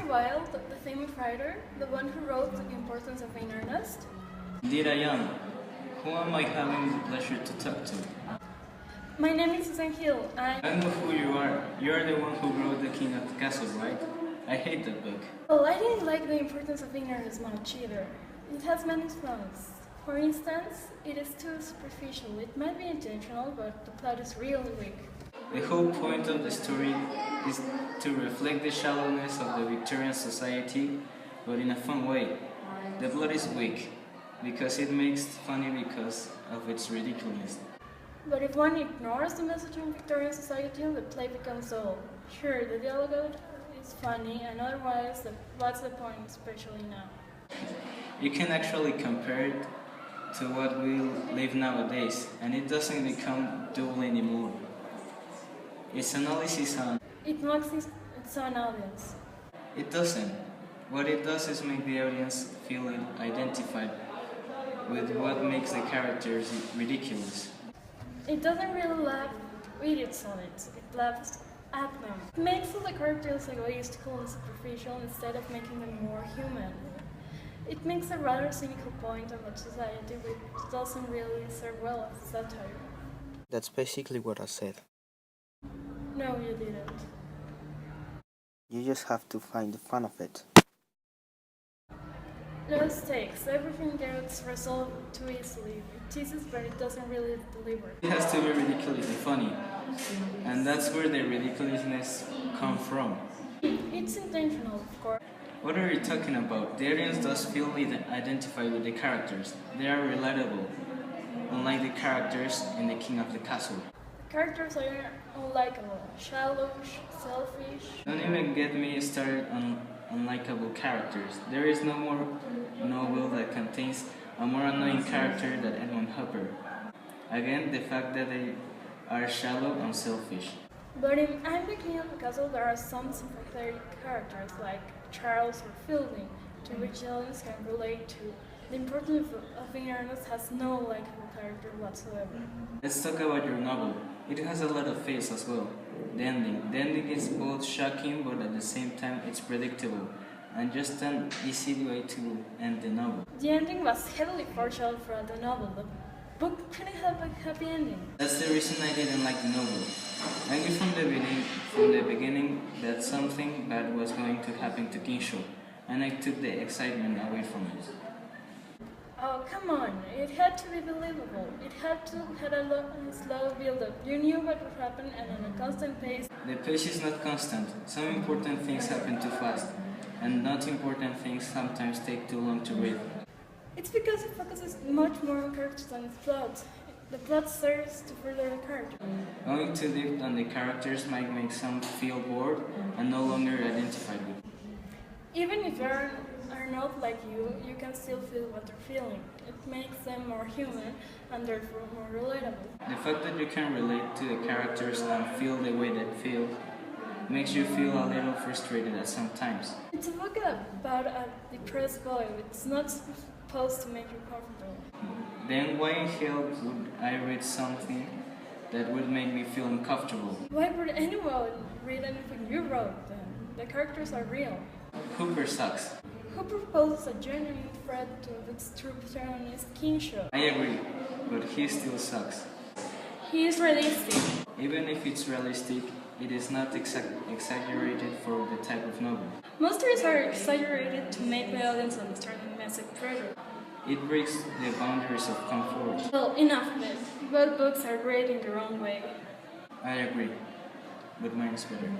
Wilde, the famous writer, the one who wrote The Importance of Being Earnest? Indeed I am. Who am I having the pleasure to talk to? My name is Susan Hill. I know who you are. You are the one who wrote The King of the Castle, right? I hate that book. Well, I didn't like The Importance of Being Earnest much either. It has many flaws. For instance, it is too superficial. It might be intentional, but the plot is really weak. The whole point of the story is to reflect the shallowness of the Victorian society, but in a fun way. The plot is weak, because it makes it funny because of its ridiculousness. But if one ignores the message in Victorian society, the play becomes dull. Sure, the dialogue is funny, and otherwise, what's the point, especially now? You can actually compare it to what we live nowadays, and it doesn't become dull anymore. Its analysis on... It mocks its own audience. It doesn't. What it does is make the audience feel identified with what makes the characters ridiculous. It doesn't really laugh with its audience, it laughs at them. It makes all the characters egoistical and superficial instead of making them more human. It makes a rather cynical point about society which doesn't really serve well as satire. That's basically what I said. No, you didn't. You just have to find the fun of it. Low stakes. Everything gets resolved too easily. It teases, but it doesn't really deliver. It has to be ridiculously funny, and that's where the ridiculousness comes from. It's intentional, of course. What are you talking about? The audience does feel identified with the characters. They are relatable, unlike the characters in The King of the Castle. The characters are unlikable, shallow, selfish. Don't even get me started on unlikable characters. There is no more novel that contains a more annoying character than Edmund Hopper. Again, the fact that they are shallow and selfish. But in I'm the King of the Castle there are some sympathetic characters like Charles or Fielding, to which the audience can relate to. The Importance of Being Earnest has no likable character whatsoever. Let's talk about your novel. It has a lot of faith as well. The ending is both shocking, but at the same time it's predictable, and just an easy way to end the novel. The ending was heavily foreshadowed throughout the novel. The book couldn't have a happy ending. That's the reason I didn't like the novel. I knew from the beginning that something bad was going to happen to Kinshaw, and I took the excitement away from it. Oh, come on. It had to be believable. It had to have a slow build-up. You knew what would happen and on a constant pace. The pace is not constant. Some important things happen too fast, and not important things sometimes take too long to read. It's because it focuses much more on characters than its plot. The plot serves to further the character. Going too deep on the characters might make some feel bored and no longer identified with. Even if they are not like you can still feel what they're feeling. It makes them more human and therefore more relatable. The fact that you can relate to the characters and feel the way they feel makes you feel a little frustrated at some times. It's a book about a depressed boy. It's not supposed to make you comfortable. Then why in hell would I read something that would make me feel uncomfortable? Why would anyone read anything you wrote then? The characters are real. Hooper sucks. Hooper poses a genuine threat to its true protagonist, Kinshaw. I agree, but he still sucks. He is realistic. Even if it's realistic, it is not exaggerated for the type of novel. Most stories are exaggerated to make the audience understand the message better. It breaks the boundaries of comfort. Well, enough of it. Both books are great in their own way. I agree, but mine is better.